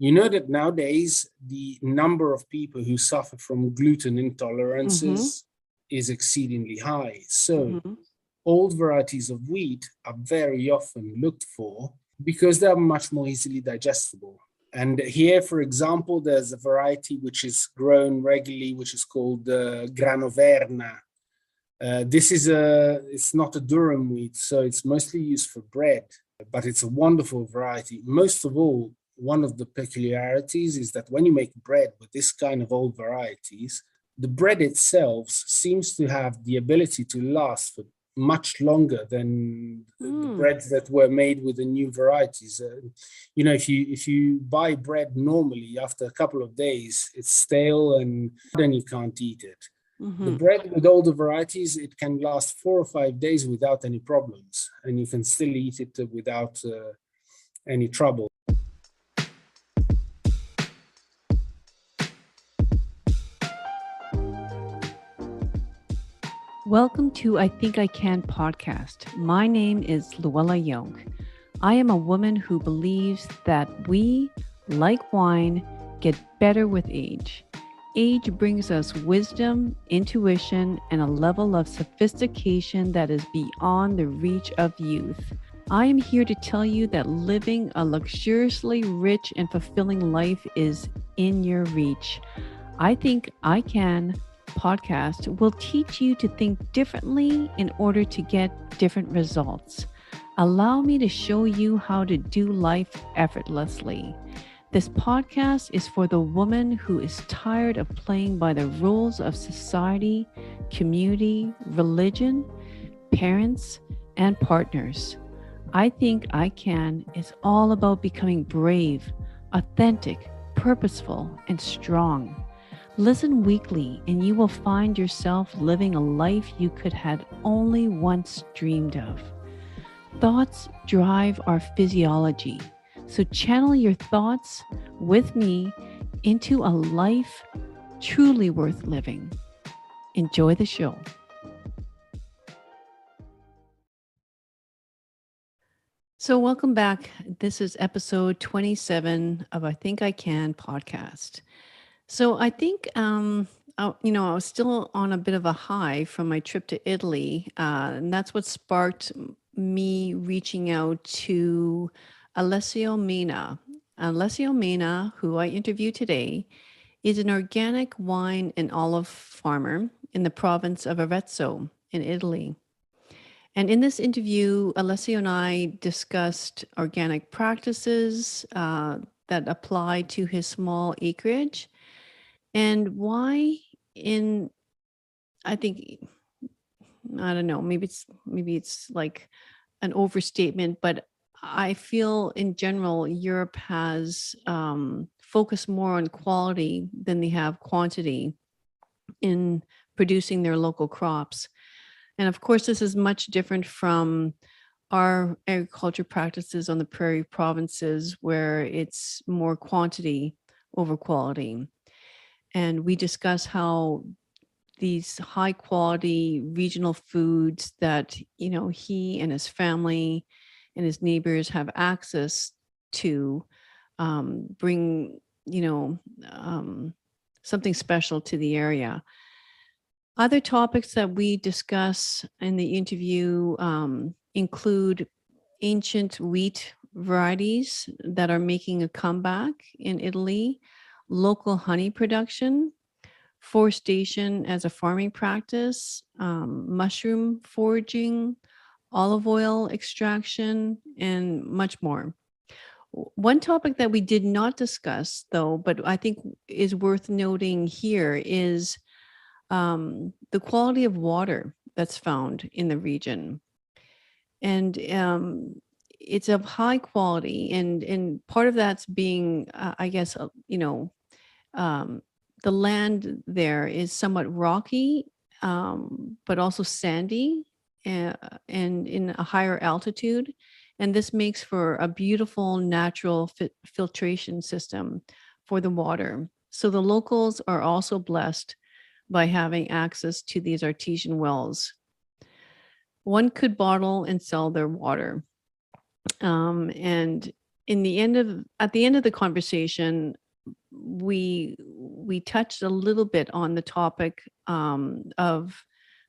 You know that nowadays the number of people who suffer from gluten Mm-hmm. intolerances is exceedingly high. So Mm-hmm. old varieties of wheat are very often looked for because they are much more easily digestible. And here, for example, there's a variety which is grown regularly, which is called Granoverna. It's not a durum wheat, so it's mostly used for bread, but it's a wonderful variety. Most of all, one of the peculiarities is that when you make bread with this kind of old varieties, the bread itself seems to have the ability to last for much longer than the Mm. breads that were made with the new varieties. If you buy bread normally, after a couple of days, it's stale and then you can't eat it. The Mm-hmm. bread with all the varieties, it can last 4 or 5 days without any problems, and you can still eat it without any trouble. Welcome to I Think I Can podcast. My name is Luella Young. I am a woman who believes that we, like wine, get better with age. Age brings us wisdom, intuition, and a level of sophistication that is beyond the reach of youth. I am here to tell you that living a luxuriously rich and fulfilling life is in your reach. I Think I Can podcast will teach you to think differently in order to get different results. Allow me to show you how to do life effortlessly. This podcast is for the woman who is tired of playing by the rules of society, community, religion, parents, and partners. I Think I Can is all about becoming brave, authentic, purposeful, and strong. Listen weekly, and you will find yourself living a life you could have only once dreamed of. Thoughts drive our physiology, so channel your thoughts with me into a life truly worth living. Enjoy the show. So, welcome back. This is episode 27 of I Think I Can podcast. So I think, I was still on a bit of a high from my trip to Italy, and that's what sparked me reaching out to Alessio Maina. Alessio Maina, who I interviewed today, is an organic wine and olive farmer in the province of Arezzo in Italy. And in this interview, Alessio and I discussed organic practices that apply to his small acreage and why in I think I don't know, maybe it's like an overstatement, but I feel in general Europe has focused more on quality than they have quantity in producing their local crops. And of course, this is much different from our agriculture practices on the prairie provinces where it's more quantity over quality. And we discuss how these high quality regional foods that he and his family and his neighbors have access to bring something special to the area. Other topics that we discuss in the interview include ancient wheat varieties that are making a comeback in Italy, local honey production, forestation as a farming practice, mushroom foraging, olive oil extraction, and much more. One topic that we did not discuss, though, but I think is worth noting here is the quality of water that's found in the region. And it's of high quality, and part of that's being, I guess, um, the land there is somewhat rocky, but also sandy, and in a higher altitude. And this makes for a beautiful natural filtration system for the water. So the locals are also blessed by having access to these artesian wells. One could bottle and sell their water. And at the end of the conversation, we touched a little bit on the topic of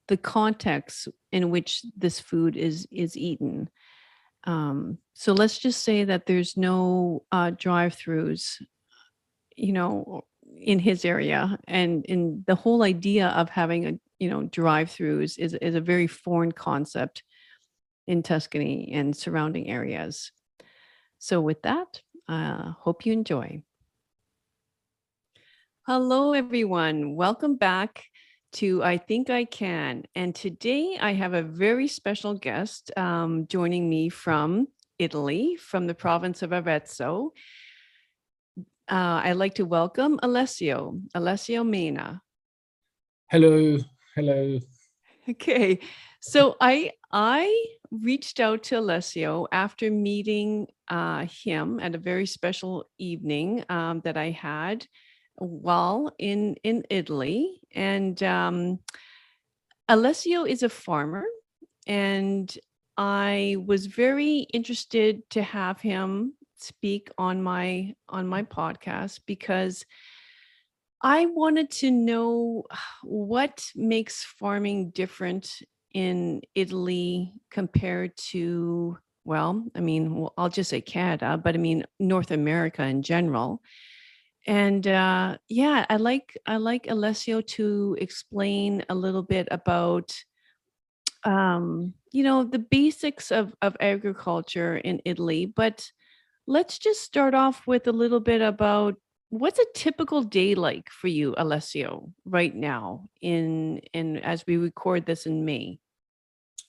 the context in which this food is eaten. So let's just say that there's no drive-throughs, in his area, and in the whole idea of having drive-throughs is a very foreign concept in Tuscany and surrounding areas. So with that, hope you enjoy. Hello, everyone. Welcome back to I Think I Can. And today I have a very special guest joining me from Italy, from the province of Arezzo. I'd like to welcome Alessio Maina. Hello. Okay, so I reached out to Alessio after meeting him at a very special evening that I had while in Italy. And Alessio is a farmer, and I was very interested to have him speak on my podcast because I wanted to know what makes farming different in Italy compared to, I'll just say Canada, but I mean North America in general. And I like Alessio to explain a little bit about the basics of agriculture in Italy. But let's just start off with a little bit about what's a typical day like for you, Alessio, right now in as we record this in May.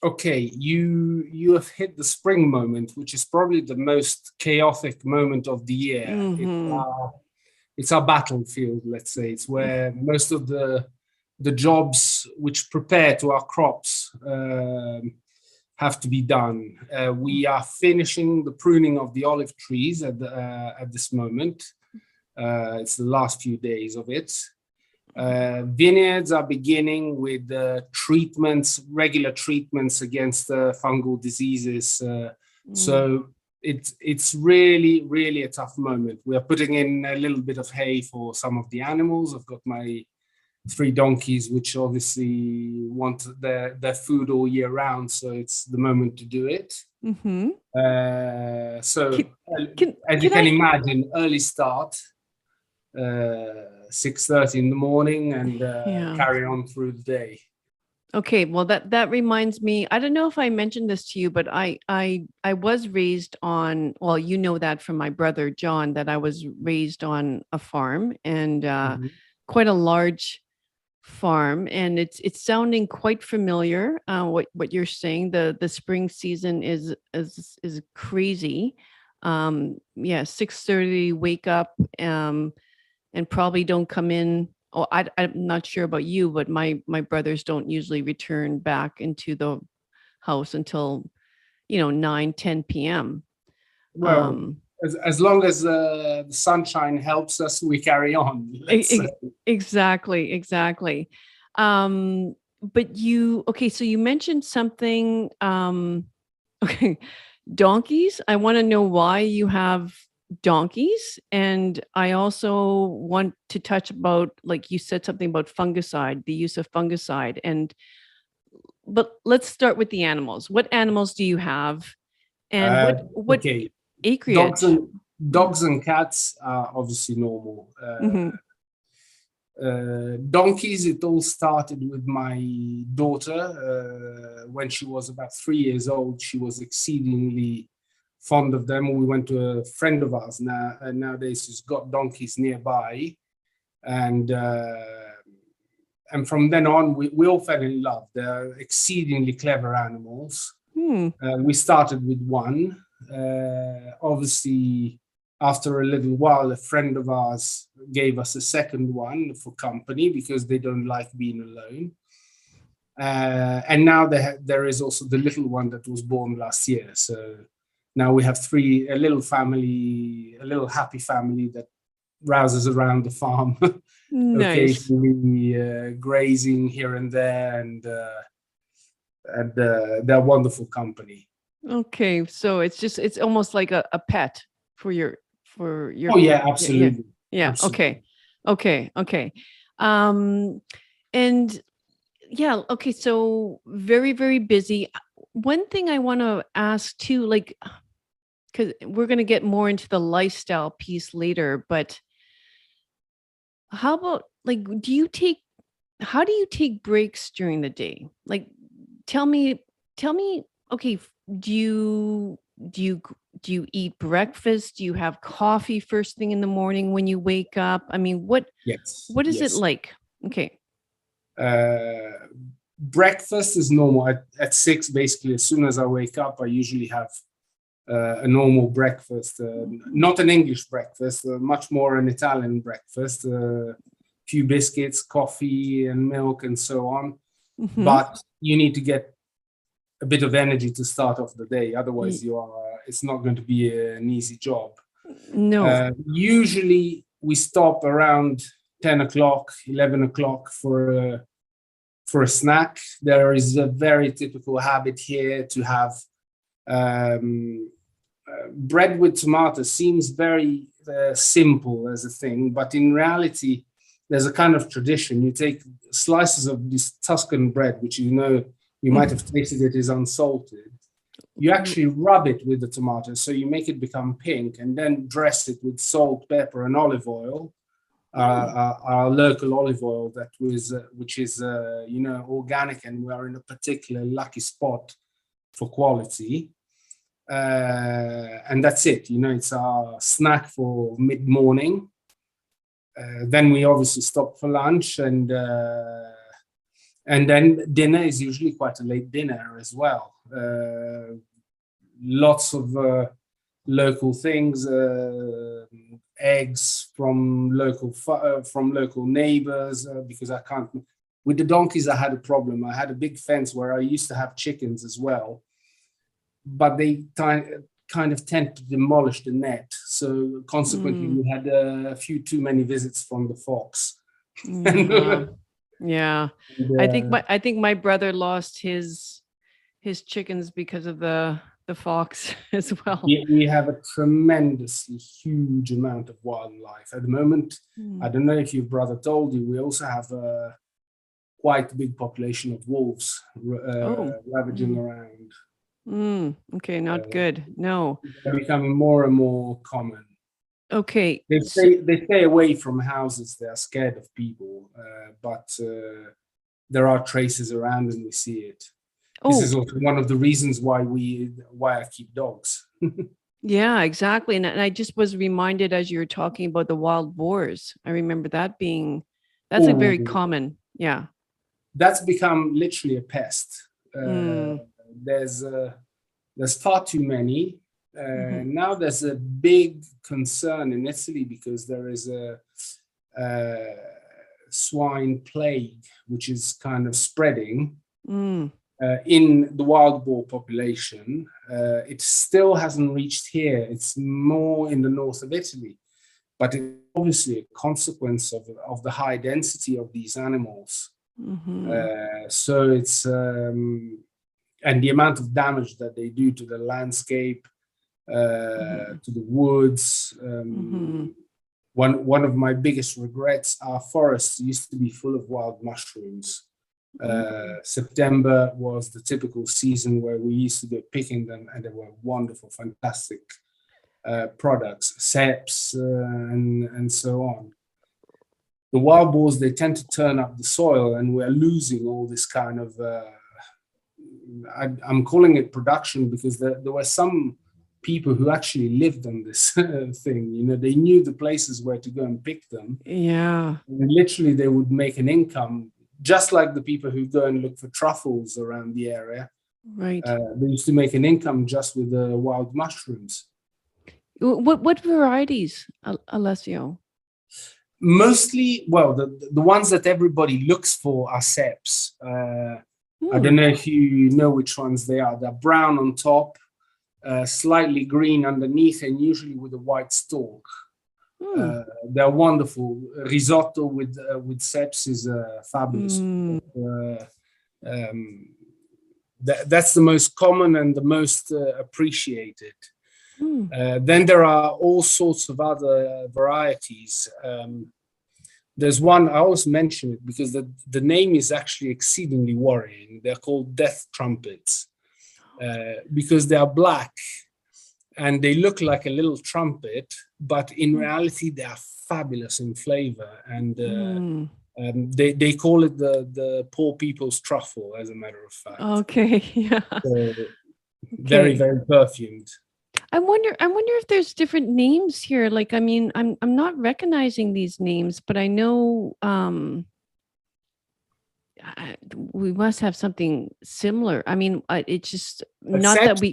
Okay, you have hit the spring moment, which is probably the most chaotic moment of the year. Mm-hmm. It's our battlefield, let's say. It's where most of the jobs which prepare to our crops have to be done. We are finishing the pruning of the olive trees at this moment. It's the last few days of it. Vineyards are beginning with regular treatments against fungal diseases. So it's really, really a tough moment. We are putting in a little bit of hay for some of the animals. I've got my 3 donkeys, which obviously want their food all year round. So it's the moment to do it. Mm-hmm. As you can imagine, early start, 6:30 in the morning, and carry on through the day. Okay, well that reminds me, I don't know if I mentioned this to you, but I was raised on, well, you know that from my brother John, that I was raised on a farm, and quite a large farm, and it's sounding quite familiar. What you're saying, the spring season is crazy. 6:30 wake up, and probably don't come in. Oh, I'm not sure about you, but my brothers don't usually return back into the house until 9-10 p.m. Well, as long as the sunshine helps us, we carry on. Exactly. But so you mentioned something. Okay, donkeys. I want to know why you have donkeys, and I also want to touch about, like you said, something about fungicide, the use of fungicide. But let's start with the animals. What animals do you have, and what acreage? Dogs and cats are obviously normal. Donkeys, it all started with my daughter. When she was about 3 years old, she was exceedingly fond of them. We went to a friend of ours nowadays who's got donkeys nearby, and from then on we all fell in love. They're exceedingly clever animals. We started with one. Obviously, after a little while, a friend of ours gave us a second one for company because they don't like being alone. And now there is also the little one that was born last year. So now we have a little happy family that rouses around the farm, occasionally grazing here and there, and they're wonderful company. Okay, so it's almost like a pet for your Oh yeah, family? absolutely. Yeah. Absolutely. Okay. And yeah, okay, so very, very busy. One thing I want to ask too, like, because we're going to get more into the lifestyle piece later, but how about like, how do you take breaks during the day? Like, tell me, okay, do you, do you eat breakfast? Do you have coffee first thing in the morning when you wake up? I mean, Yes, what is it yes. like? Okay. Breakfast is normal at 6. Basically, as soon as I wake up, I usually have a normal breakfast, not an English breakfast, much more an Italian breakfast. Few biscuits, coffee, and milk, and so on. Mm-hmm. But you need to get a bit of energy to start off the day. Otherwise, it's not going to be an easy job. No. Usually, we stop around 10 o'clock, 11 o'clock for a snack. There is a very typical habit here to have bread with tomatoes. Seems very simple as a thing, but in reality, there's a kind of tradition. You take slices of this Tuscan bread, which you might have tasted it is unsalted. You actually rub it with the tomatoes, so you make it become pink, and then dress it with salt, pepper, and olive oil. Our local olive oil which is organic, and we are in a particular lucky spot for quality. And that's it. It's our snack for mid-morning. Then we obviously stop for lunch, and then dinner is usually quite a late dinner as well. Lots of local things, eggs from local neighbors, because I can't. With the donkeys, I had a problem. I had a big fence where I used to have chickens as well, but they kind of tend to demolish the net. So consequently, we had a few too many visits from the fox. Yeah. I think my brother lost his chickens because of the fox as well. We have a tremendously huge amount of wildlife at the moment. I don't know if your brother told you, we also have a quite big population of wolves ravaging around. Okay, not good. No. They're becoming more and more common. Okay. They stay away from houses. They are scared of people, but there are traces around, and we see it. This is also one of the reasons why I keep dogs. Yeah, exactly. And I just was reminded as you were talking about the wild boars. I remember that's a very common. Yeah. That's become literally a pest. There's far too many. Now there's a big concern in Italy because there is a swine plague, which is kind of spreading in the wild boar population. It still hasn't reached here. It's more in the north of Italy, but it's obviously a consequence of the high density of these animals. So it's and the amount of damage that they do to the landscape, to the woods. One of my biggest regrets, our forests used to be full of wild mushrooms. September was the typical season where we used to go picking them, and they were wonderful, fantastic products, ceps, and so on. The wild boars, they tend to turn up the soil, and we're losing all this kind of I'm calling it production because there were some people who actually lived on this thing. They knew the places where to go and pick them. Yeah. And literally, they would make an income, just like the people who go and look for truffles around the area. Right. They used to make an income just with the wild mushrooms. What varieties, Alessio? Mostly, well, the ones that everybody looks for are ceps. I don't know if you know which ones they are. They're brown on top, slightly green underneath, and usually with a white stalk. They're wonderful. Risotto with ceps is fabulous. That's the most common and the most appreciated. Then there are all sorts of other varieties. There's one, I always mention it because the name is actually exceedingly worrying. They're called death trumpets because they are black and they look like a little trumpet, but in reality, they are fabulous in flavor. And they call it the poor people's truffle, as a matter of fact. Okay, yeah. So, very, very perfumed. I wonder if there's different names here. Like, I mean, I'm not recognizing these names, but I know we must have something similar. I mean, it's just not that we.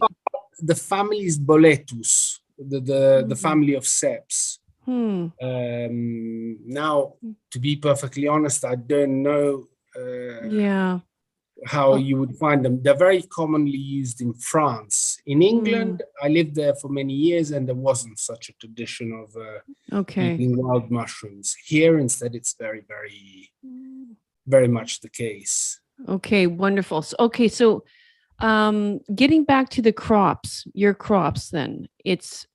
The family is Boletus, the family of ceps. Now, to be perfectly honest, I don't know. How you would find them. They're very commonly used in France. In England, I lived there for many years, and there wasn't such a tradition of eating wild mushrooms. Here, instead, it's very, very, very much the case. Okay, wonderful. So, getting back to the crops, your crops, then it's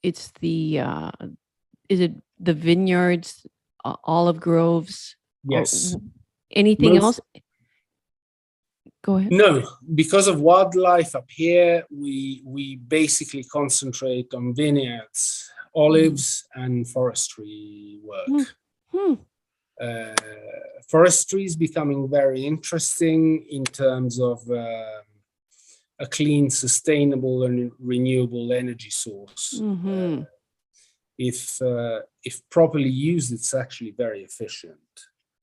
the is it the vineyards, olive groves? Yes. Anything else? Go ahead. No, because of wildlife up here, we basically concentrate on vineyards, olives, and forestry work. Forestry is becoming very interesting in terms of a clean, sustainable, and renewable energy source. If properly used, it's actually very efficient.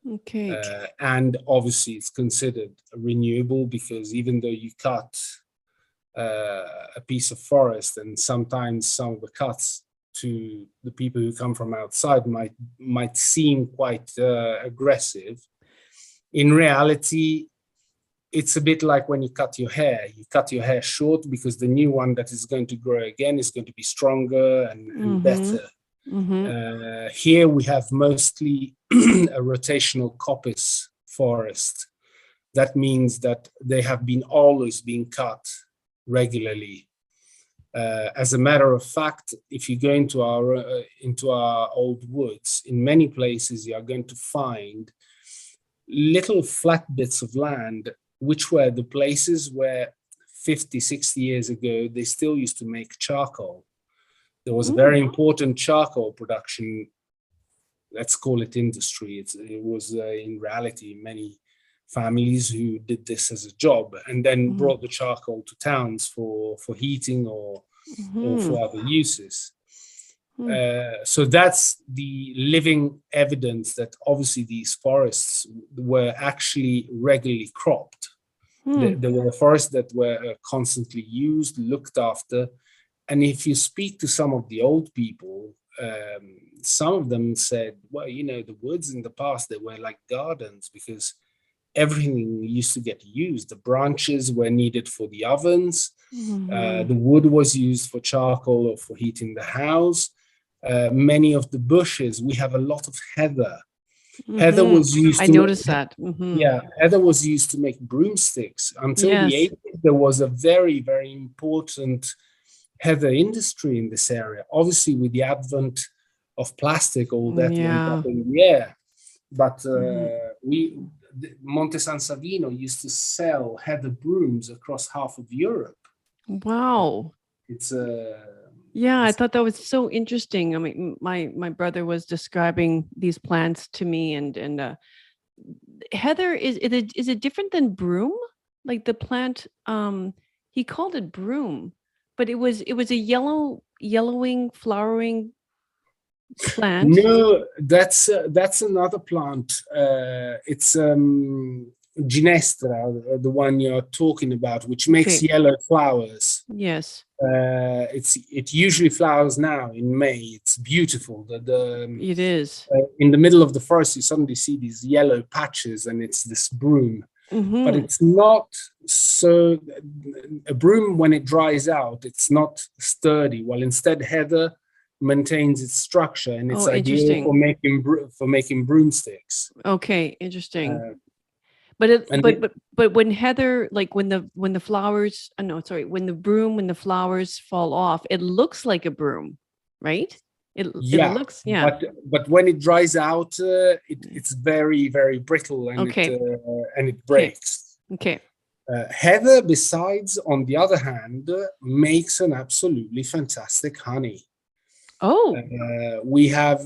Okay. And obviously it's considered renewable because even though you cut a piece of forest, and sometimes some of the cuts to the people who come from outside might seem quite aggressive, in reality, it's a bit like when you cut your hair. You cut your hair short because the new one that is going to grow again is going to be stronger and better. Here we have mostly a rotational coppice forest. That means that they have been always being cut regularly. As a matter of fact, if you go into our old woods, in many places you are going to find little flat bits of land, which were the places where 50, 60 years ago, they still used to make charcoal. There was a very important charcoal production, let's call it industry. It was in reality many families who did this as a job and then brought the charcoal to towns for heating or for other uses. So that's the living evidence that obviously these forests were actually regularly cropped. There were forests that were constantly used, looked after. And if you speak to some of the old people, some of them said, well, you know, the woods in the past, they were like gardens because everything used to get used. The branches were needed for the ovens. The wood was used for charcoal or for heating the house. Many of the bushes, we have a lot of heather. Heather was used to noticed that. Yeah, heather was used to make broomsticks. Until the 80s, there was a very, very important heather industry in this area. Obviously, with the advent of plastic, all that went up in the air. But Monte San Savino used to sell heather brooms across half of Europe. Wow. It's I thought that was so interesting. I mean, my brother was describing these plants to me, and heather is it different than broom? Like the plant, he called it broom, but it was a yellowing, flowering plant. No, that's another plant. It's Ginestra, the one you're talking about, which makes yellow flowers. Yes. It usually flowers now in May. It's beautiful. It is. In the middle of the forest, you suddenly see these yellow patches, and it's this broom. But it's not so. A broom, when it dries out, it's not sturdy. While instead, heather maintains its structure, and it's ideal for making broomsticks. Okay, interesting. But it, And but when heather, like when the flowers, no, sorry, when the flowers fall off, it looks like a broom, right? It yeah, looks, yeah. but when it dries out, it's very, very brittle, Okay. and it Okay. breaks. Okay. Heather, besides, on the other hand, makes an absolutely fantastic honey. Oh, We have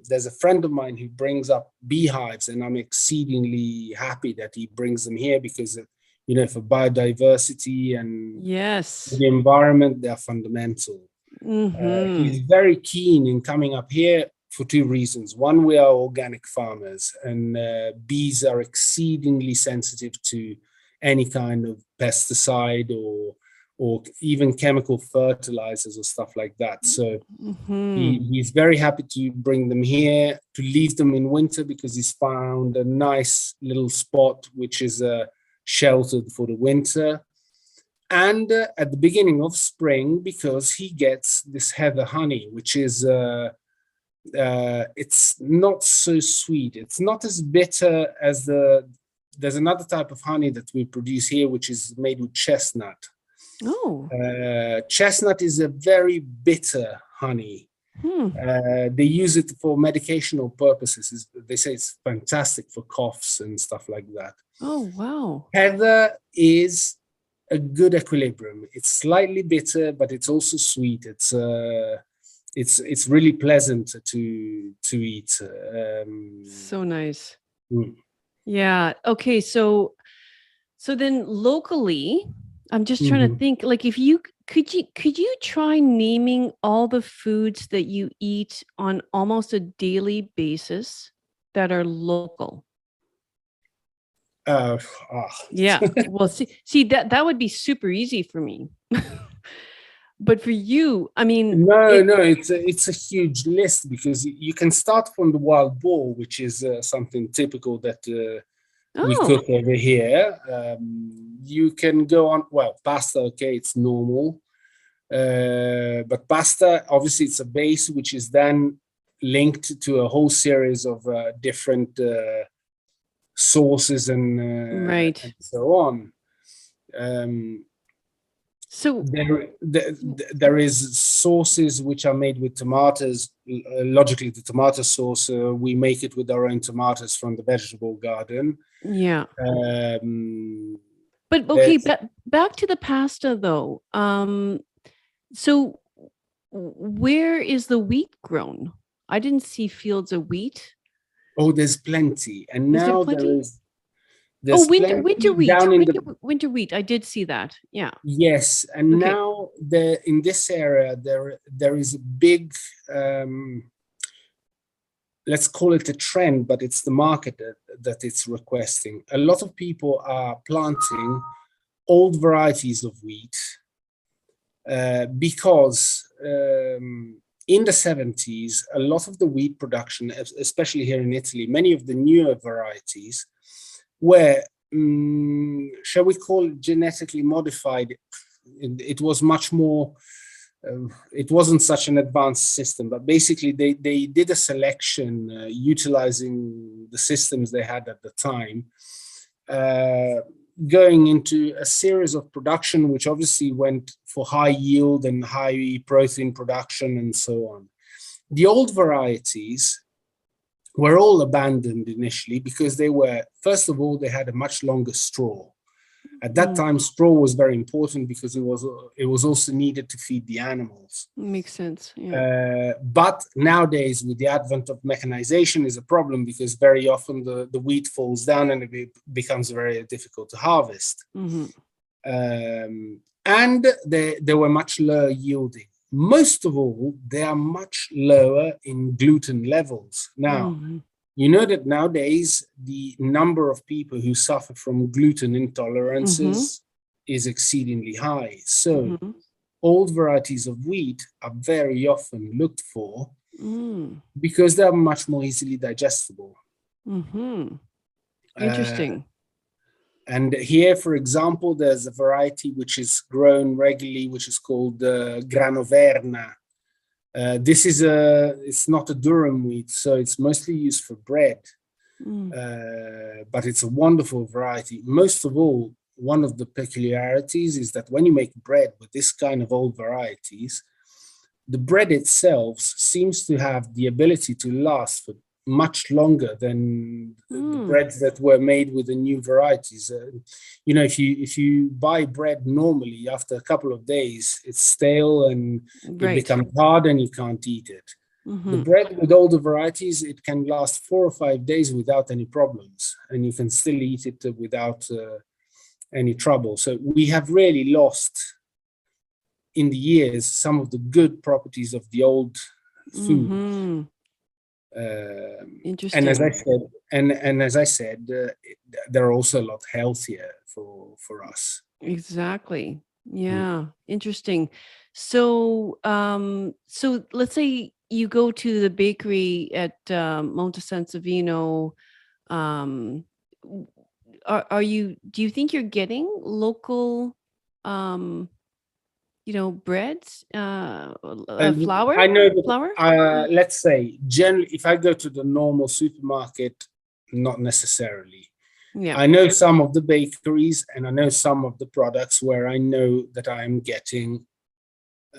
there's a friend of mine who brings up beehives, and I'm exceedingly happy that he brings them here because, for biodiversity and yes. the environment, they're fundamental. Mm-hmm. He's very keen in coming up here for two reasons. One, we are organic farmers, and bees are exceedingly sensitive to any kind of pesticide or even chemical fertilizers or stuff like that. So Mm-hmm. he's very happy to bring them here, to leave them in winter because he's found a nice little spot which is sheltered for the winter. And at the beginning of spring, because he gets this heather honey, which is it's not so sweet. It's not as bitter as there's another type of honey that we produce here, which is made with chestnut. Oh. Chestnut is a very bitter honey. Hmm. They use it for medicational purposes. They say it's fantastic for coughs and stuff like that. Oh, wow. Heather is a good equilibrium. It's slightly bitter, but it's also sweet. It's really pleasant to eat. So nice. Mm. Yeah. Okay. So then locally, I'm just trying to Mhm. think, like, if you could you try naming all the foods that you eat on almost a daily basis that are local? Uh, ah. Yeah. Well, see that would be super easy for me. But for you, I mean, No, it's a huge list because you can start from the wild boar, which is something typical that we oh, cook over here. You can go on, well, pasta, okay, it's normal. But pasta, obviously, it's a base which is then linked to a whole series of different sauces right. and so on. Um, So, there is sauces which are made with tomatoes. Logically, the tomato sauce, we make it with our own tomatoes from the vegetable garden. yeah. Um, But okay, there's back to the pasta though. So where is the wheat grown? I didn't see fields of wheat. there's plenty, and Is there now plenty? Oh, there's plenty down in the winter wheat. I did see that. Yeah. yes, and Okay. now in this area there is a big let's call it a trend, but it's the market that it's requesting. A lot of people are planting old varieties of wheat because in the 70s, a lot of the wheat production, especially here in Italy, many of the newer varieties were, shall we call it, genetically modified. It was much more, it wasn't such an advanced system, but basically they did a selection utilizing the systems they had at the time, going into a series of production, which obviously went for high yield and high protein production and so on. The old varieties were all abandoned initially because they were, first of all, they had a much longer straw. At that time, straw was very important because it was also needed to feed the animals. Makes sense. Yeah. But nowadays, with the advent of mechanization, is a problem because very often the wheat falls down and it becomes very difficult to harvest. Mm-hmm. And they were much lower yielding. Most of all, they are much lower in gluten levels. Now, you know that nowadays the number of people who suffer from gluten intolerances is exceedingly high. So old varieties of wheat are very often looked for because they are much more easily digestible. Interesting. And here, for example, there's a variety which is grown regularly, which is called grano verna. It's not a durum wheat, so it's mostly used for bread. Mm. but it's a wonderful variety. Most of all, one of the peculiarities is that when you make bread with this kind of old varieties, the bread itself seems to have the ability to last for much longer than the Mm. breads that were made with the new varieties. If you buy bread normally, after a couple of days, it's stale and it Right. becomes hard and you can't eat it. The Mm-hmm. bread with all the varieties, it can last 4 or 5 days without any problems, and you can still eat it without any trouble. So we have really lost in the years some of the good properties of the old food. Mm-hmm. And as I Interesting. said, they're also a lot healthier for us. Exactly. Mm. Yeah. Interesting. So let's say you go to the bakery at Monte San Savino. Um, w- are you? Do you think you're getting local, um, breads, And flour, I know that, flour? let's say, generally, if I go to the normal supermarket, not necessarily. Yeah. I know some of the bakeries and I know some of the products where I know that I am getting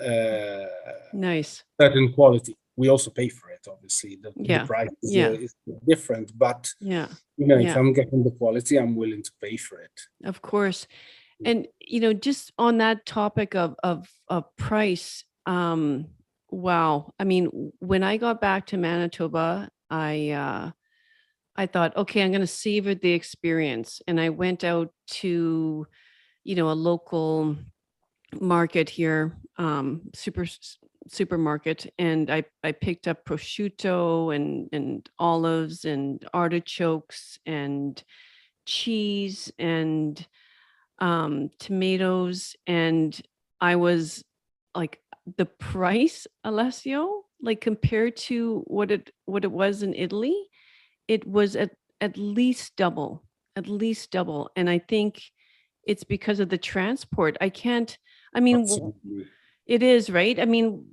uh, Nice. certain quality. We also pay for it, obviously. The Yeah. price Yeah. is different, but Yeah. if Yeah. I'm getting the quality, I'm willing to pay for it. Of course. And just on that topic of price, wow. I mean, when I got back to Manitoba, I thought, okay, I'm going to savor the experience, and I went out to a local market here, supermarket, and I picked up prosciutto and olives and artichokes and cheese and tomatoes, and I was like, the price, Alessio, like compared to what it was in Italy, it was at least double, at least double. And I think it's because of the transport. I can't. I mean, Absolutely. it is, right? I mean,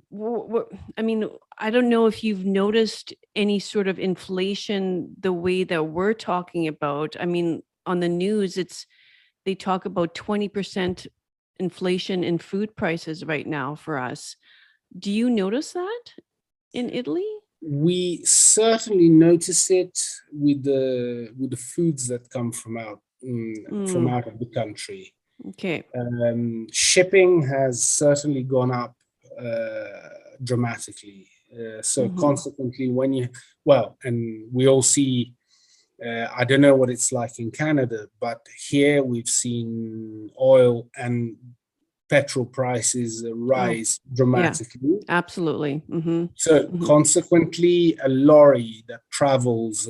I mean, I don't know if you've noticed any sort of inflation the way that we're talking about. I mean, on the news, they talk about 20% inflation in food prices right now for us. Do you notice that in Italy? We certainly notice it with the foods that come from Mm, out of the country. okay. Shipping has certainly gone up dramatically. So Mm-hmm. consequently, and we all see, I don't know what it's like in Canada, but here we've seen oil and petrol prices Oh, rise yeah, dramatically. absolutely. Mm-hmm. So Mm-hmm. consequently, a lorry that travels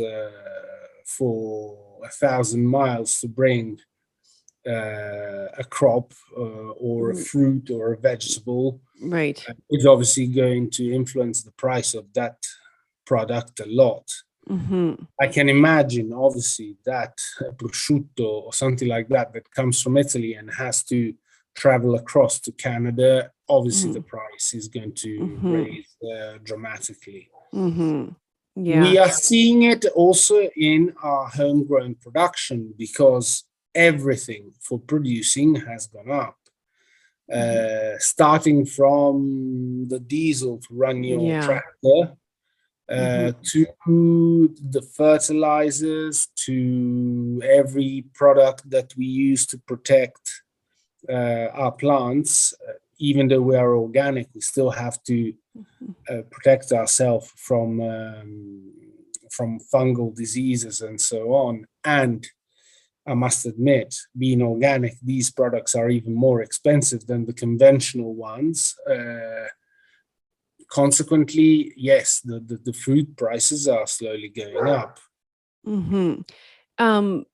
for 1,000 miles to bring a crop or a Mm, fruit or a vegetable right. is obviously going to influence the price of that product a lot. Mm-hmm. I can imagine, obviously, that prosciutto or something like that that comes from Italy and has to travel across to Canada, obviously Mm-hmm. the price is going to Mm-hmm. raise dramatically. Mm-hmm. Yeah. We are seeing it also in our homegrown production because everything for producing has gone up. Mm-hmm. Starting from the diesel to run your Yeah. tractor, Mm-hmm. to the fertilizers, to every product that we use to protect our plants. Even though we are organic, we still have to protect ourselves from fungal diseases and so on. And I must admit, being organic, these products are even more expensive than the conventional ones. Consequently, yes, the food prices are slowly going up. Mm-hmm. Um,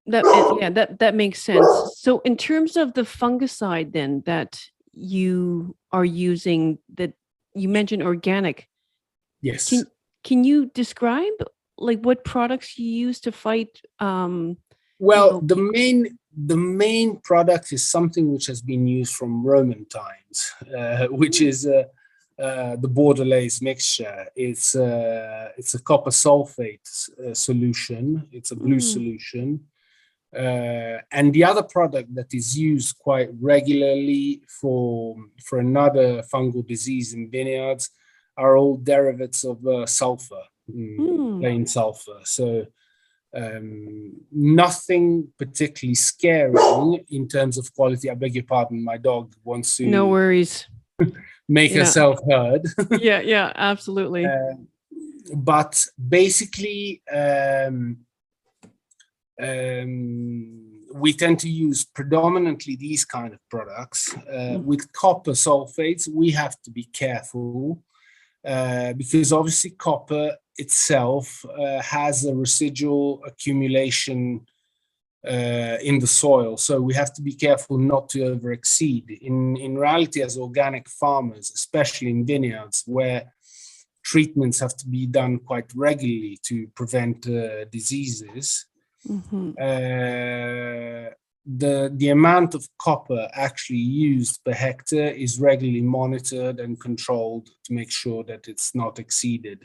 yeah, that makes sense. So in terms of the fungicide then that you are using, that you mentioned organic, Yes. can can you describe like what products you use to fight you Well, know the main product is something which has been used from Roman times, which Mm. is the Bordelaise mixture. It's a copper sulfate solution. It's a blue solution. And the other product that is used quite regularly for another fungal disease in vineyards are all derivatives of sulfur, plain sulfur. So nothing particularly scary in terms of quality. I beg your pardon, my dog wants to No worries. make herself heard. Yeah, absolutely. But basically, we tend to use predominantly these kind of products. With copper sulfates, we have to be careful because obviously copper itself has a residual accumulation in the soil. So we have to be careful not to overexceed. In reality, as organic farmers, especially in vineyards, where treatments have to be done quite regularly to prevent diseases, the amount of copper actually used per hectare is regularly monitored and controlled to make sure that it's not exceeded.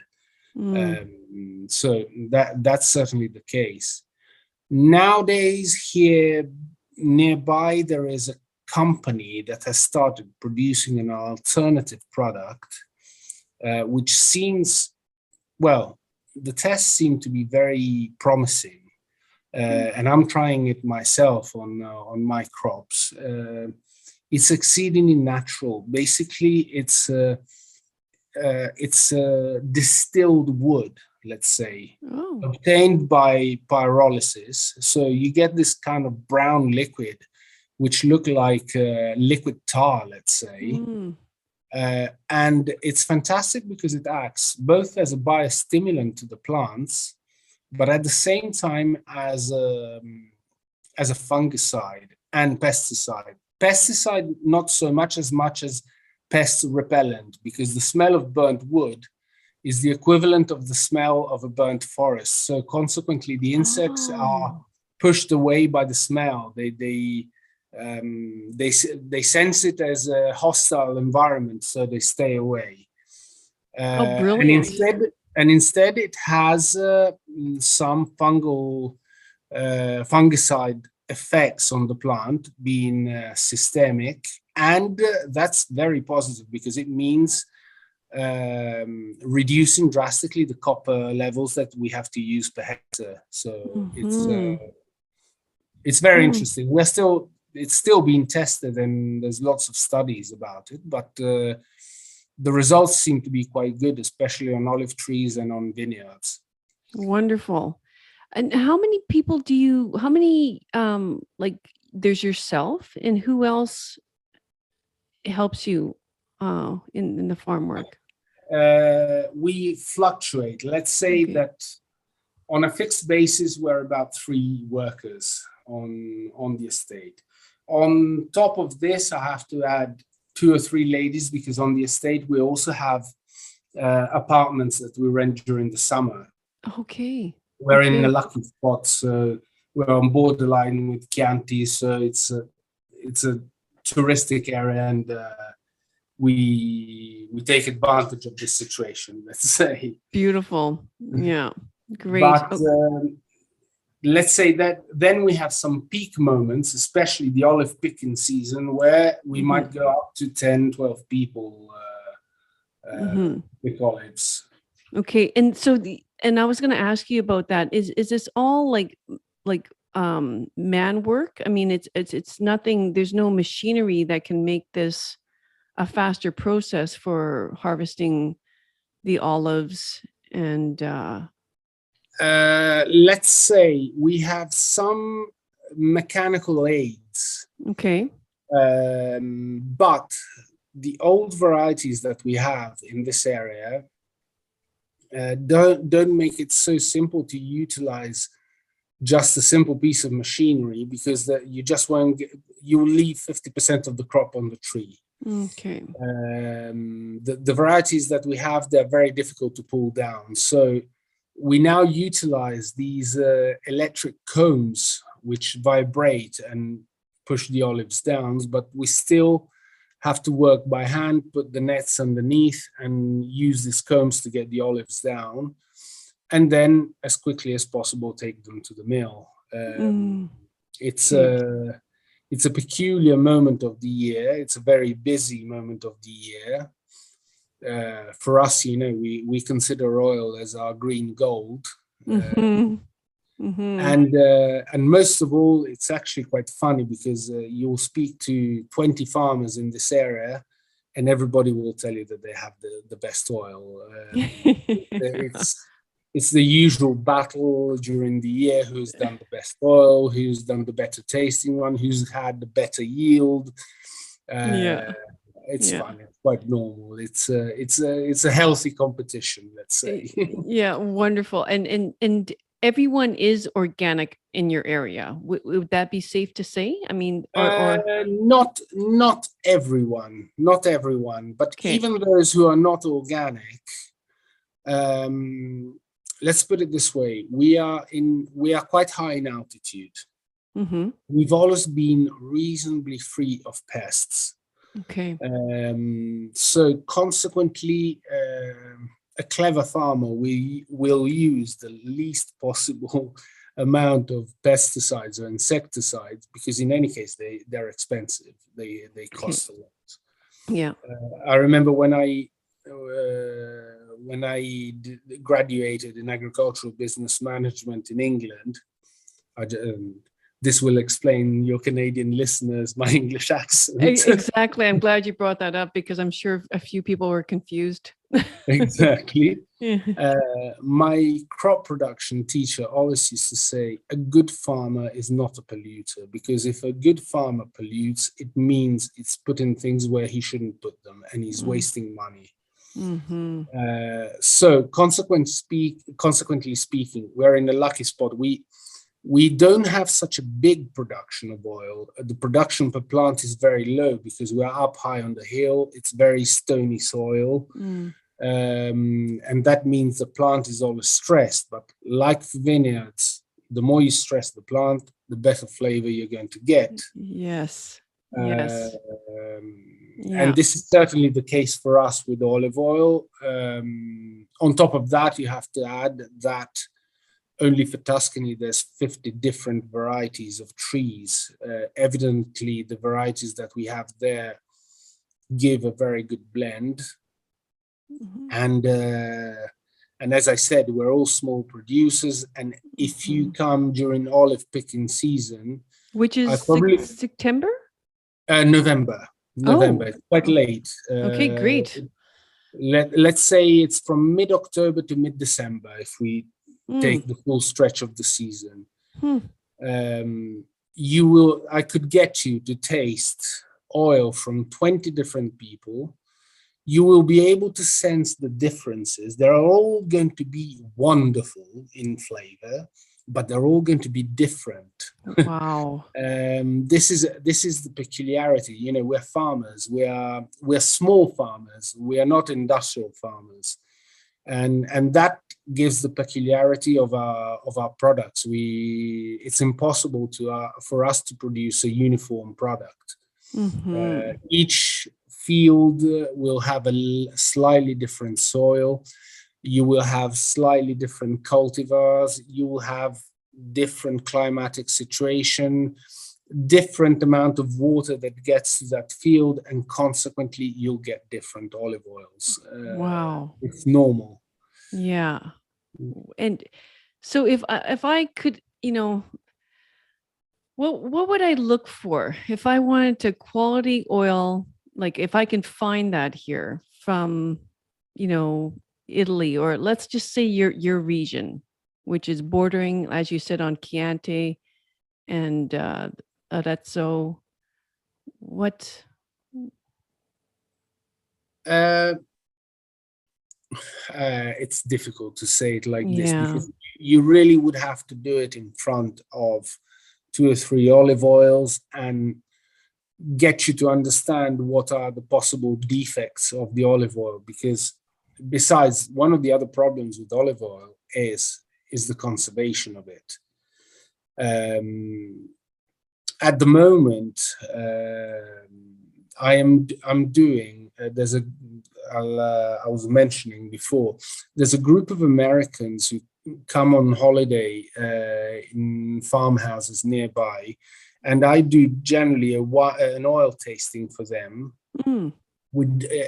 So that's certainly the case. Nowadays, here nearby, there is a company that has started producing an alternative product, which seems, well, the tests seem to be very promising. And I'm trying it myself on my crops. It's exceedingly natural. Basically, it's distilled wood, let's say, obtained by pyrolysis. So you get this kind of brown liquid, which look like liquid tar, let's say. And it's fantastic because it acts both as a biostimulant to the plants, but at the same time as a fungicide and pesticide. Pesticide, not so much as pest repellent, because the smell of burnt wood is the equivalent of the smell of a burnt forest. So consequently, the insects are pushed away by the smell. They sense it as a hostile environment, so they stay away. Brilliant! And instead, it has some fungicide effects on the plant, being systemic, and that's very positive because it means reducing drastically the copper levels that we have to use per hectare. So it's very interesting. It's still being tested, and there's lots of studies about it, but the results seem to be quite good, especially on olive trees and on vineyards. Wonderful. And how many people there's yourself, and who else helps you in the farm work? We fluctuate. Let's say that on a fixed basis, we're about 3 workers on the estate. On top of this, I have to add 2 or 3 ladies, because on the estate we also have apartments that we rent during the summer. Okay. We're in a lucky spot, so we're on borderline with Chianti, so it's a touristic area, and we take advantage of this situation, let's say. Beautiful. Yeah. Great. But let's say that then we have some peak moments, especially the olive picking season, where we might go up to 10, 12 people pick olives. Okay. And so and I was going to ask you about that. Is this all like man work? I mean, it's nothing, there's no machinery that can make this a faster process for harvesting the olives and let's say we have some mechanical aids. Okay. But the old varieties that we have in this area don't make it so simple to utilize just a simple piece of machinery, because you just won't you will leave 50% of the crop on the tree. Okay. The varieties that we have, they're very difficult to pull down. So we now utilize these electric combs which vibrate and push the olives down, but we still have to work by hand, put the nets underneath, and use these combs to get the olives down, and then as quickly as possible take them to the mill. It's Okay. a peculiar moment of the year. It's a very busy moment of the year. For us, we consider oil as our green gold. And most of all, it's actually quite funny because you'll speak to 20 farmers in this area, and everybody will tell you that they have the best oil. It's the usual battle during the year: who's done the best oil, who's done the better tasting one, who's had the better yield. Yeah. It's Yeah. fun. It's quite normal. It's a healthy competition, let's say. Yeah, wonderful. And everyone is organic in your area. Would that be safe to say? I mean, or Not everyone, but okay. even those who are not organic. Let's put it this way: we are quite high in altitude. We've always been reasonably free of pests. Okay. So consequently, a clever farmer will use the least possible amount of pesticides or insecticides, because in any case they're expensive. They cost a lot. Yeah. I remember when I graduated in agricultural business management in England. This will explain your Canadian listeners my English accent. Exactly. I'm glad you brought that up because I'm sure a few people were confused. Exactly. Yeah. My crop production teacher always used to say, a good farmer is not a polluter, because if a good farmer pollutes, it means it's putting things where he shouldn't put them, and he's wasting money. So consequently speaking, we're in a lucky spot. We don't have such a big production of oil. The production per plant is very low because we're up high on the hill. It's very stony soil. And that means the plant is always stressed. But like for vineyards, the more you stress the plant, the better flavor you're going to get. Yes. Yes. And this is certainly the case for us with olive oil. On top of that, you have to add that only for Tuscany, there's 50 different varieties of trees. Evidently, the varieties that we have there give a very good blend. And as I said, we're all small producers. And if you come during olive picking season, which is September? November. It's quite late. Okay, great. Let's say it's from mid-October to mid-December if we take the full stretch of the season. I could get you to taste oil from 20 different people. You will be able to sense the differences. They're all going to be wonderful in flavor, but they're all going to be different. Wow. This is the peculiarity. We're farmers. We're small farmers. We are not industrial farmers. And that gives the peculiarity of our products. It's impossible for us to produce a uniform product. Each field will have a slightly different soil. You will have slightly different cultivars. You will have different climatic situation, different amount of water that gets to that field, and consequently you'll get different olive oils. Wow. It's normal. Yeah. And so if I could, what would I look for if I wanted to quality oil, like if I can find that here from, Italy, or let's just say your region, which is bordering, as you said, on Chianti and Arezzo. What? It's difficult to say it like this, because you really would have to do it in front of 2 or 3 olive oils and get you to understand what are the possible defects of the olive oil. Because besides, one of the other problems with olive oil is the conservation of it. At the moment, I'm doing. I was mentioning before. There's a group of Americans who come on holiday in farmhouses nearby, and I do generally an oil tasting for them. Mm.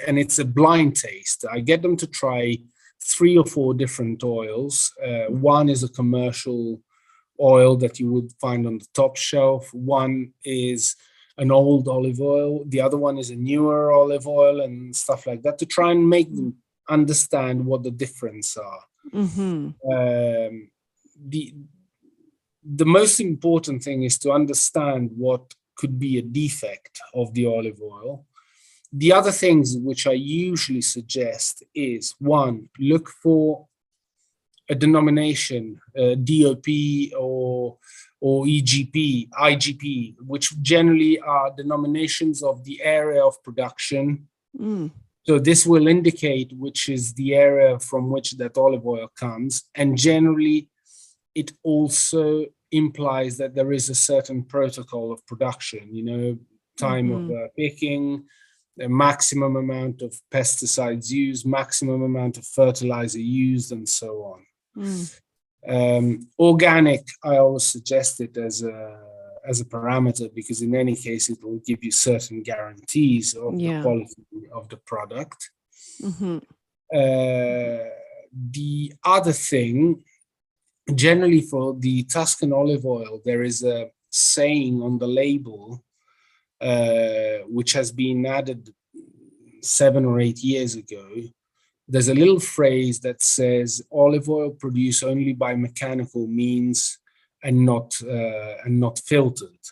And it's a blind taste. I get them to try 3 or 4 different oils. One is a commercial oil that you would find on the top shelf. One is an old olive oil. The other one is a newer olive oil and stuff like that, to try and make them understand what the difference are. Mm-hmm. The most important thing is to understand what could be a defect of the olive oil. The other things which I usually suggest is, one, look for a denomination, DOP or EGP, IGP, which generally are denominations of the area of production. Mm. So this will indicate which is the area from which that olive oil comes. And generally, it also implies that there is a certain protocol of production, time of picking, the maximum amount of pesticides used, maximum amount of fertilizer used, and so on. Organic, I always suggest it as a parameter, because in any case it will give you certain guarantees of the quality of the product. The other thing, generally for the Tuscan olive oil, there is a saying on the label which has been added 7 or 8 years ago. There's a little phrase that says olive oil produced only by mechanical means and not filtered.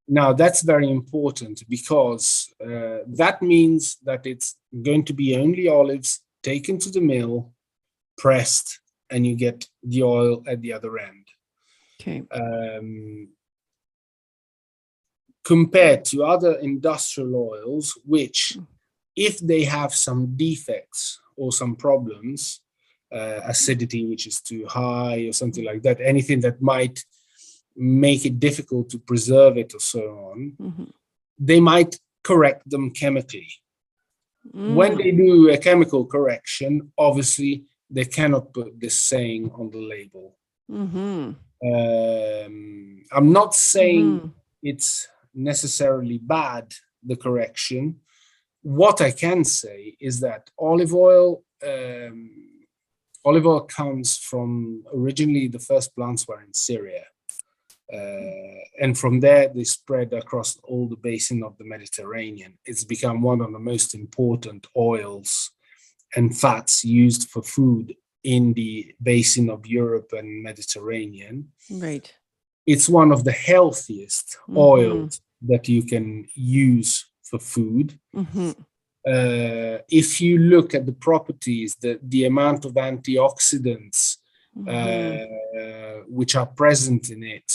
Now that's very important, because that means that it's going to be only olives taken to the mill, pressed, and you get the oil at the other end. Okay. Compared to other industrial oils, which, if they have some defects or some problems, acidity which is too high or something like that, anything that might make it difficult to preserve it or so on, they might correct them chemically. When they do a chemical correction, obviously they cannot put this saying on the label. I'm not saying it's necessarily bad, the correction. What I can say is that olive oil comes from, originally the first plants were in Syria, and from there they spread across all the basin of the Mediterranean. It's become one of the most important oils and fats used for food in the basin of Europe and Mediterranean. Right. It's one of the healthiest oils that you can use for food. If you look at the properties, the amount of antioxidants which are present in it,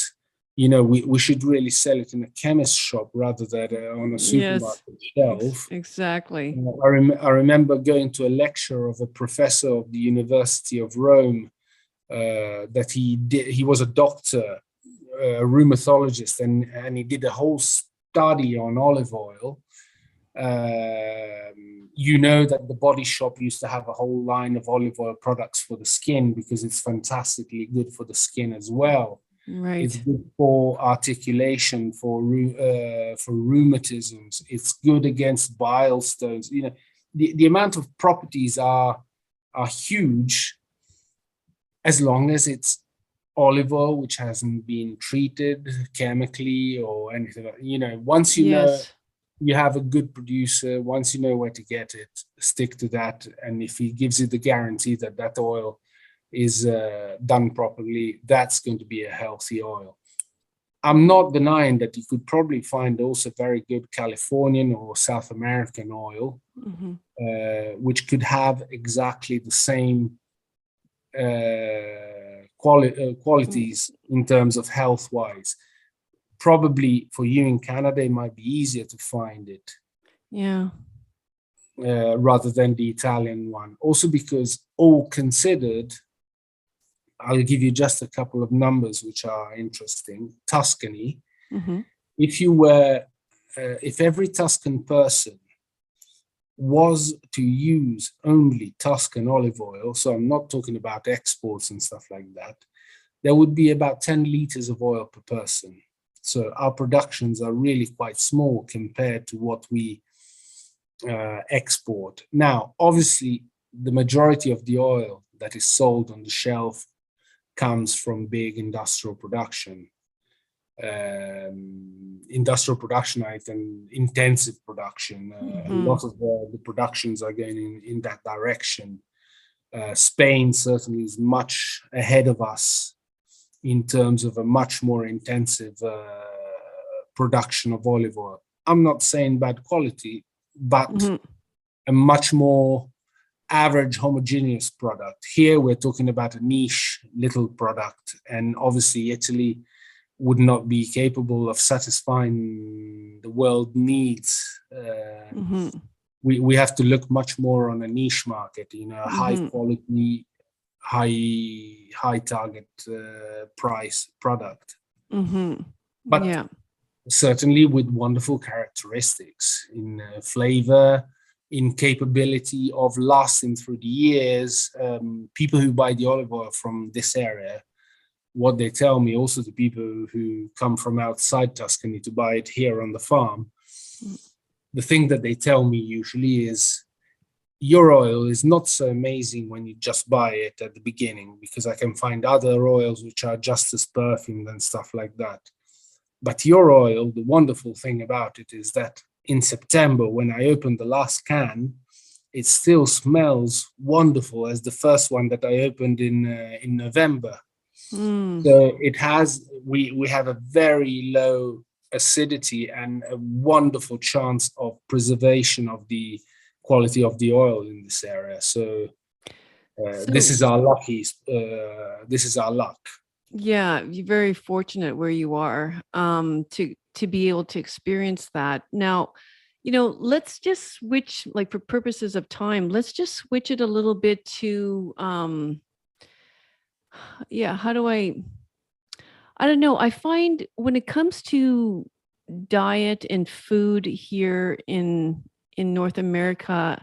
we should really sell it in a chemist shop rather than on a supermarket shelf. Exactly. I remember going to a lecture of a professor of the University of Rome, that he was a doctor, a rheumatologist, and he did a whole study on olive oil. That the Body Shop used to have a whole line of olive oil products for the skin, because it's fantastically good for the skin as well. Right. It's good for articulation, for rheumatisms. It's good against bile stones. The amount of properties are huge, as long as it's olive oil which hasn't been treated chemically or anything. Once you know you have a good producer, once you know where to get it, stick to that. And if he gives you the guarantee that that oil is done properly, that's going to be a healthy oil. I'm not denying that you could probably find also very good Californian or South American oil, which could have exactly the same qualities in terms of health-wise. Probably for you in Canada, it might be easier to find it. Yeah. Rather than the Italian one. Also because, all considered, I'll give you just a couple of numbers which are interesting. Tuscany, if you were if every Tuscan person was to use only Tuscan olive oil, so I'm not talking about exports and stuff like that, there would be about 10 liters of oil per person. So our productions are really quite small compared to what we export. Now, obviously, the majority of the oil that is sold on the shelf comes from big industrial production. Industrial production and intensive production. A lot of the productions are going in that direction. Spain certainly is much ahead of us in terms of a much more intensive production of olive oil. I'm not saying bad quality, but a much more average homogeneous product. Here we're talking about a niche little product, and obviously Italy would not be capable of satisfying the world needs. We have to look much more on a niche market, high quality, high target price product. But certainly with wonderful characteristics in flavor, in capability of lasting through the years. People who buy the olive oil from this area, what they tell me, also the people who come from outside Tuscany to buy it here on the farm, the thing that they tell me usually is, your oil is not so amazing when you just buy it at the beginning, because I can find other oils which are just as perfumed and stuff like that. But your oil, the wonderful thing about it is that in September, when I opened the last can, it still smells wonderful as the first one that I opened in November. So it has, we have a very low acidity and a wonderful chance of preservation of the quality of the oil in this area. So this is our luck. Yeah, you're very fortunate where you are to be able to experience that. Now, let's just switch, like for purposes of time, let's just switch it a little bit to how do I don't know. I find when it comes to diet and food here in North America,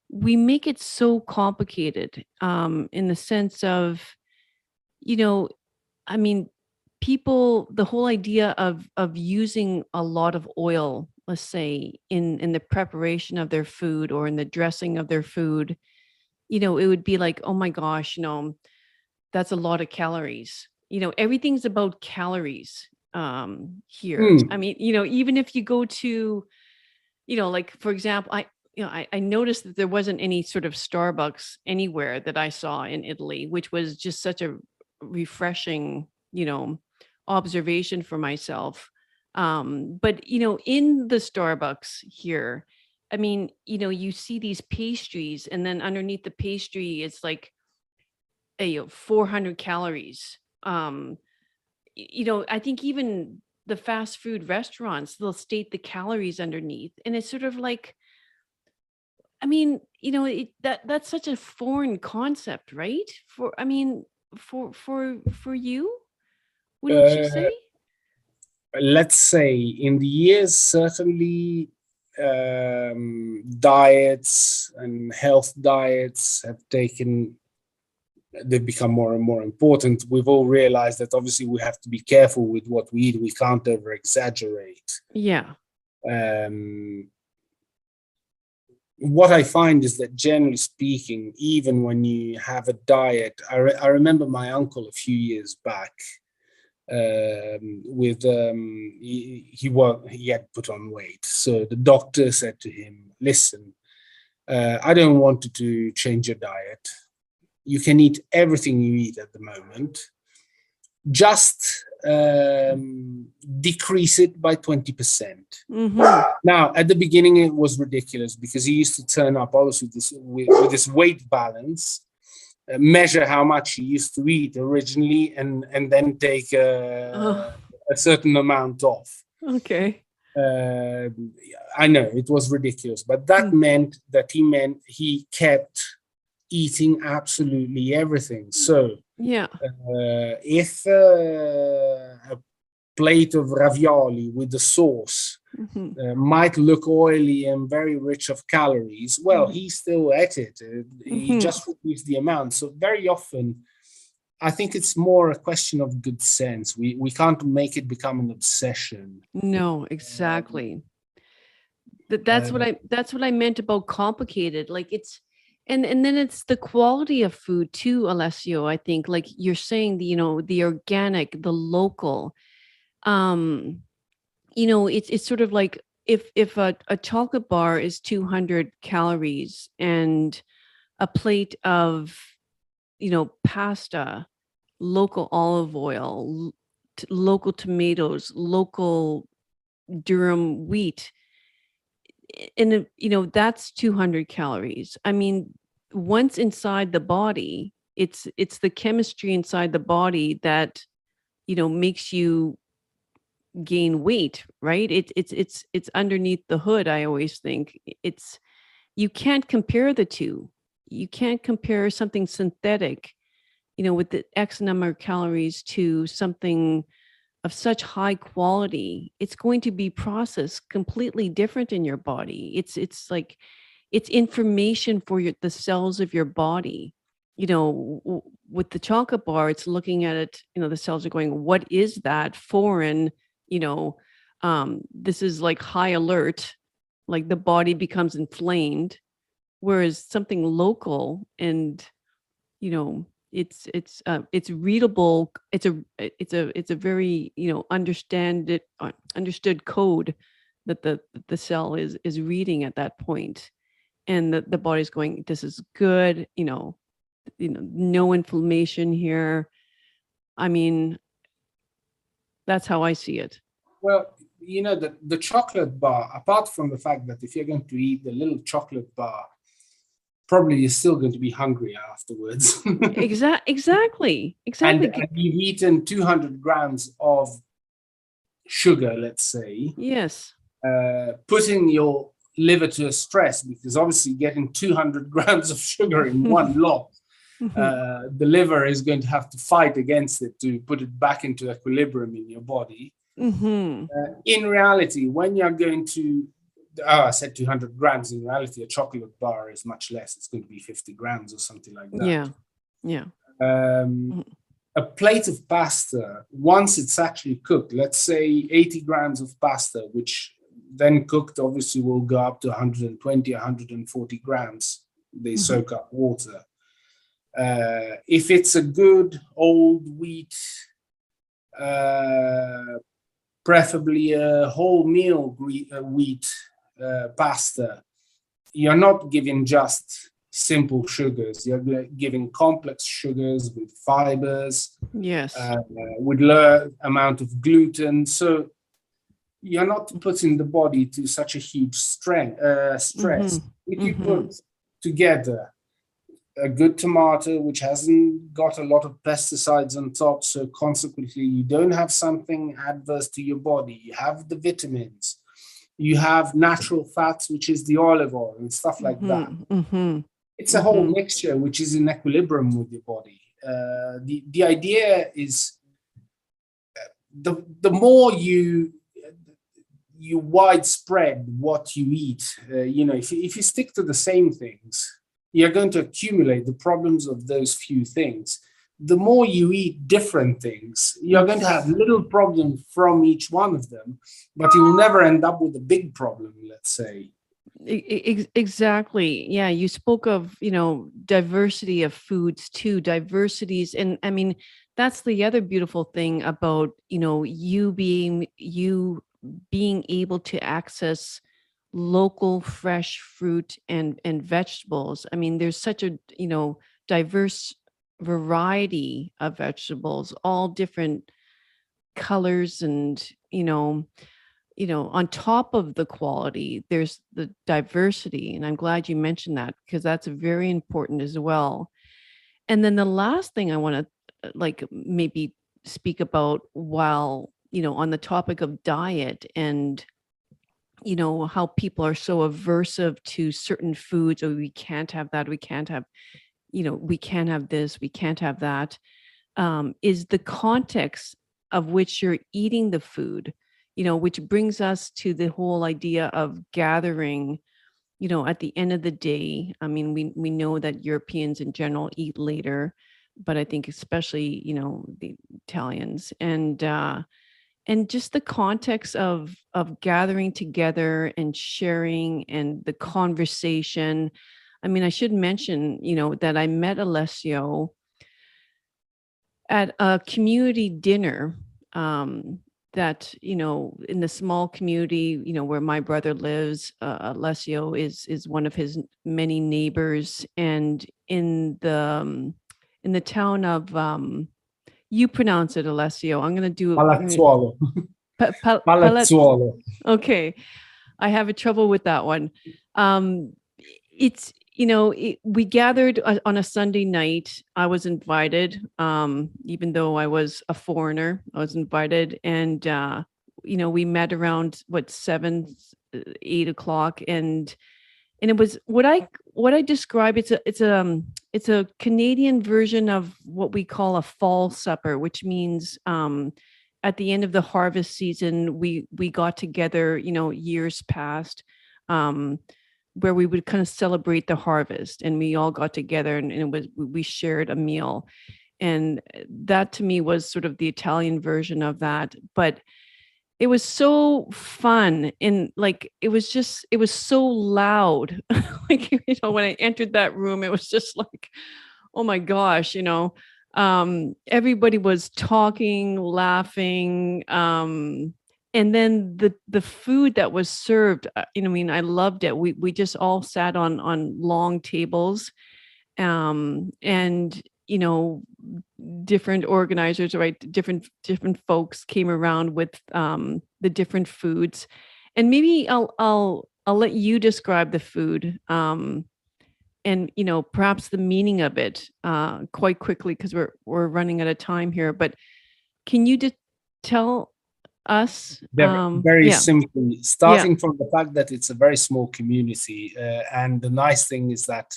we make it so complicated in the sense of, I mean, people, the whole idea of using a lot of oil, let's say in the preparation of their food or in the dressing of their food, it would be like, oh my gosh, that's a lot of calories. Everything's about calories here. I mean, even if you go to, like for example, I noticed that there wasn't any sort of Starbucks anywhere that I saw in Italy, which was just such a refreshing, observation for myself. But in the Starbucks here, I mean, you see these pastries, and then underneath the pastry, it's like 400 calories. I think even the fast food restaurants, they'll state the calories underneath, and it's sort of like, I mean, that's such a foreign concept, right? For you, wouldn't you say? Let's say in the years, certainly diets and health diets they've become more and more important. We've all realized that obviously we have to be careful with what we eat. We can't over exaggerate. Yeah. What I find is that generally speaking, even when you have a diet, I remember my uncle a few years back he had put on weight. So the doctor said to him, listen, I don't want you to change your diet. You can eat everything you eat at the moment. Just decrease it by 20%. Now, at the beginning, it was ridiculous because he used to turn up always with this weight balance, measure how much he used to eat originally, and then take a certain amount off. Okay. I know it was ridiculous, but that meant he kept eating absolutely everything. So yeah, if a plate of ravioli with the sauce Mhm. might look oily and very rich of calories. Well, Mhm. he still ate it. He Mhm. just reduced the amount. So very often, I think it's more a question of good sense. We can't make it become an obsession. No, Um, exactly. uh, That's what I meant about complicated. Like it's and then it's the quality of food too, Alessio. I think like you're saying the, the organic, the local. Um, it's sort of like if a chocolate bar is 200 calories and a plate of, pasta, local olive oil, local tomatoes, local durum wheat, and that's 200 calories. I mean, once inside the body, it's the chemistry inside the body that makes you gain weight, right? It's underneath the hood. I always think it's you can't compare the two. You can't compare something synthetic, with the X number of calories to something of such high quality. It's going to be processed completely different in your body. It's like it's information for the cells of your body. With the chocolate bar, it's looking at it, the cells are going, what is that foreign, you know, this is like high alert, like the body becomes inflamed, whereas something local and it's readable, it's a very understood code that the cell is reading at that point, and the body's going, this is good, no inflammation here. I mean, that's how I see it. well, the chocolate bar, apart from the fact that if you're going to eat the little chocolate bar, probably you're still going to be hungry afterwards. Exactly. And you've eaten 200 grams of sugar, let's say, Yes. putting your liver to a stress because obviously getting 200 grams of sugar in one lot, the liver is going to have to fight against it to put it back into equilibrium in your body. Hmm. In reality, when you're going to, I said 200 grams, in reality, a chocolate bar is much less. It's going to be 50 grams or something like that. Yeah. Yeah. Um, Mhm. a plate of pasta, once it's actually cooked, let's say 80 grams of pasta, which then cooked obviously will go up to 120, 140 grams. They Mhm. soak up water. If it's a good old wheat, uh, preferably a whole meal wheat pasta, you're not giving just simple sugars. You're giving complex sugars with fibers, Yes. with low amount of gluten. So you're not putting the body to such a huge stress. Mhm. If you Mhm. put together a good tomato, which hasn't got a lot of pesticides on top, so consequently, you don't have something adverse to your body. You have the vitamins, you have natural fats, which is the olive oil and stuff like that. Mhm. Mhm. It's a whole Mhm. mixture which is in equilibrium with your body. The idea is the more you widespread what you eat, if you stick to the same things, you're going to accumulate the problems of those few things. The more you eat different things, you're going to have Ex- little problems from each one of them, but you will never end up with a big problem, let's say. Exactly. Yeah, you spoke of, diversity of foods too, diversities. And I mean, that's the other beautiful thing about, you being able to access local fresh fruit and vegetables. I mean, there's such a, diverse variety of vegetables, all different colors and, on top of the quality, there's the diversity. And I'm glad you mentioned that because that's very important as well. And then the last thing I want to like maybe speak about while, on the topic of diet and, how people are so aversive to certain foods, or we can't have that, we can't have, we can't have this, we can't have that, is the context of which you're eating the food. which brings us to the whole idea of gathering, at the end of the day. I mean, we know that Europeans in general eat later, but I think especially, the Italians, and just the context of gathering together and sharing and the conversation. I mean, I should mention, that I met Alessio at a community dinner, that, in the small community, where my brother lives. Alessio is one of his many neighbors, and in the town of, you pronounce it, Alessio. I'm going to do Palazzuolo. Palazzo. Palazzuolo. Okay. I have a trouble with that one. It's, we gathered on a Sunday night. I was invited, even though I was a foreigner. I was invited, and we met around 7, 8 o'clock, and it was what I describe. It's a Canadian version of what we call a fall supper, which means, at the end of the harvest season, we got together, years past, where we would kind of celebrate the harvest, and we all got together, and we shared a meal. And that to me was sort of the Italian version of that. But it was so fun, and like it was so loud. Like, when I entered that room, it was just like, oh my gosh, everybody was talking, laughing, and then the food that was served, I mean, I loved it. We just all sat on long tables, and different organizers, right, different folks came around with the different foods. And maybe I'll let you describe the food, and perhaps the meaning of it, quite quickly, because we're running out of time here. But can you tell us? Very simply, starting from the fact that it's a very small community, and the nice thing is that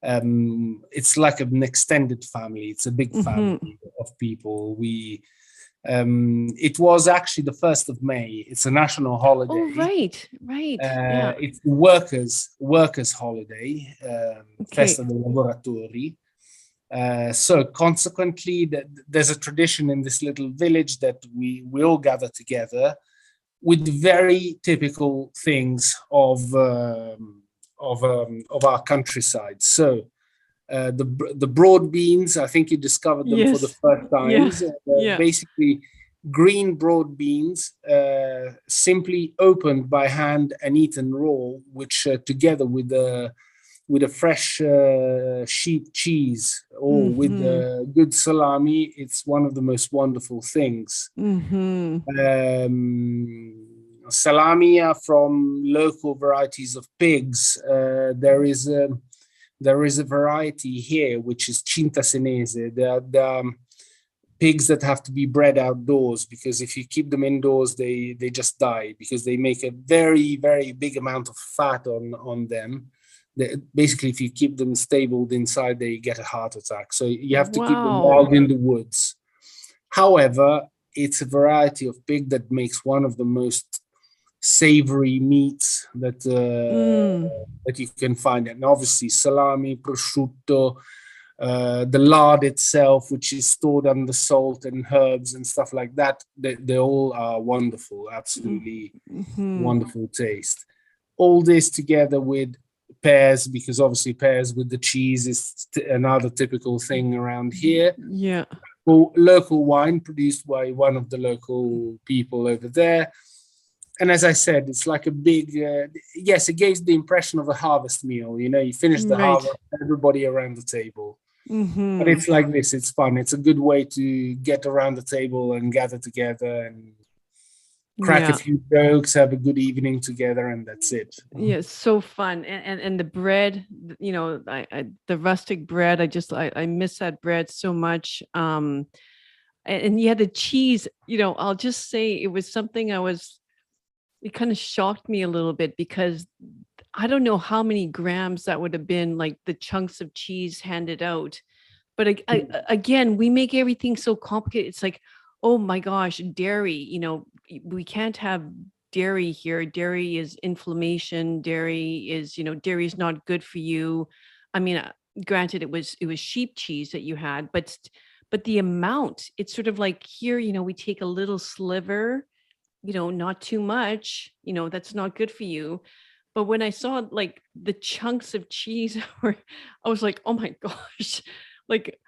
it's like an extended family. It's a big family of people. It was actually the 1st of May. It's a national holiday. Oh, right. Yeah. It's the workers' holiday, Festa dei Lavoratori. So consequently, there's a tradition in this little village that we all gather together with very typical things of our countryside. So the broad beans, I think you discovered them for the first times. Basically, green broad beans, simply opened by hand and eaten raw, which together with a fresh sheep cheese or with good salami, it's one of the most wonderful things. Salami are from local varieties of pigs. There is a variety here which is Cinta Senese. The pigs that have to be bred outdoors, because if you keep them indoors, they just die, because they make a very, very big amount of fat on them. Basically, if you keep them stabled inside, they get a heart attack. So you have to keep them wild in the woods. However, it's a variety of pig that makes one of the most savory meats that you can find. And obviously, salami, prosciutto, the lard itself, which is stored under salt and herbs and stuff like that, they all are wonderful, absolutely wonderful taste. All this together with pears, because obviously pears with the cheese is another typical thing around here. Yeah. Well, local wine produced by one of the local people over there. And as I said, it's like a big, yes, it gives the impression of a harvest meal. You finish the harvest, everybody around the table. But it's like this, it's fun. It's a good way to get around the table and gather together and crack a few jokes, have a good evening together, and that's it. Yeah, so fun. And the bread, the rustic bread, I miss that bread so much. And yeah, the cheese, I'll just say it was something it kind of shocked me a little bit, because I don't know how many grams that would have been, like the chunks of cheese handed out. But again, we make everything so complicated. It's like, oh my gosh, dairy, we can't have dairy here. Dairy is inflammation. Dairy is not good for you. I mean, granted, it was sheep cheese that you had, but the amount, it's sort of like here, we take a little sliver, not too much, that's not good for you. But when I saw like the chunks of cheese, I was like, oh my gosh, like,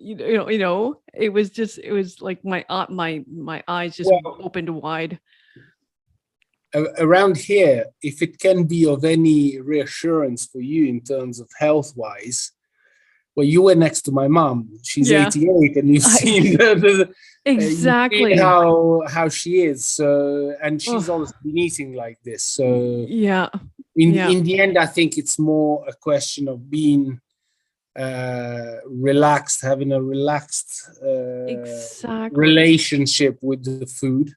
it was like my eyes just Well, opened wide. around here, if it can be of any reassurance for you in terms of health wise, well, you were next to my mom. She's Yeah, 88, and you've seen you've seen exactly. how she is. So, and she's Oh, always been eating like this. So, yeah, in yeah, in the end, I think it's more a question of being relaxed, having a relaxed exactly. relationship with the food,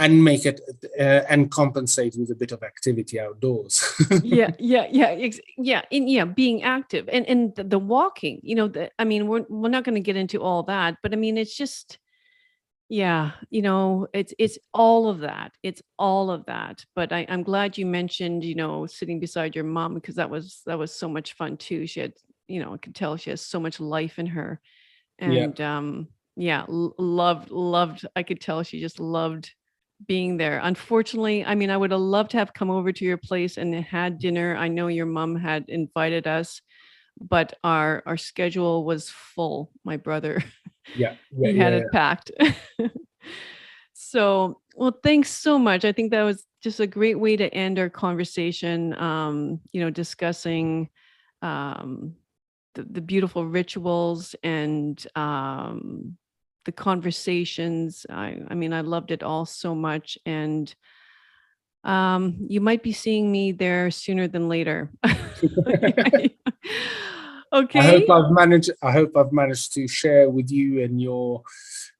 and make it and compensate with a bit of activity outdoors. Yeah, yeah, yeah, yeah, and yeah, being active and the walking, I mean, we're not going to get into all that, but I mean, it's just, yeah, it's all of that. It's all of that. But I'm glad you mentioned, sitting beside your mom, because that was so much fun too. She had, I could tell she has so much life in her. Yeah, And yeah, loved. I could tell she just loved being there. Unfortunately, I mean, I would have loved to have come over to your place and had dinner. I know your mom had invited us, but our schedule was full. My brother, yeah, yeah, he had yeah, it packed. So, well, thanks so much. I think that was just a great way to end our conversation. Discussing um, the beautiful rituals and the conversations. I mean, I loved it all so much. And you might be seeing me there sooner than later. yeah. Okay. I hope I've managed to share with you and your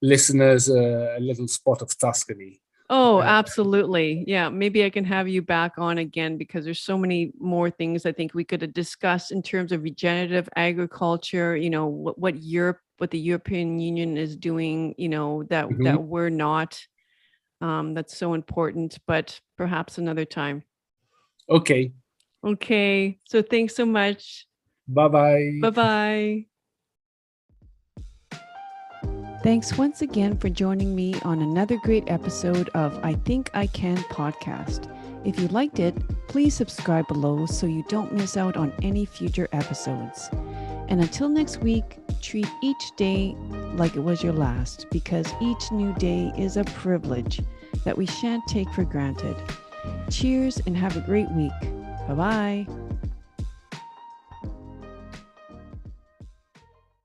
listeners a little spot of Tuscany. Oh, Uh, absolutely. Yeah, maybe I can have you back on again because there's so many more things I think we could have discussed in terms of regenerative agriculture, what the European Union is doing, that mhm. we're not. That's so important, but perhaps another time. Okay. Okay. So thanks so much. Bye bye. Bye-bye. Thanks once again for joining me on another great episode of I Think I Can podcast. If you liked it, please subscribe below so you don't miss out on any future episodes. And until next week, treat each day like it was your last, because each new day is a privilege that we shan't take for granted. Cheers and have a great week. Bye-bye.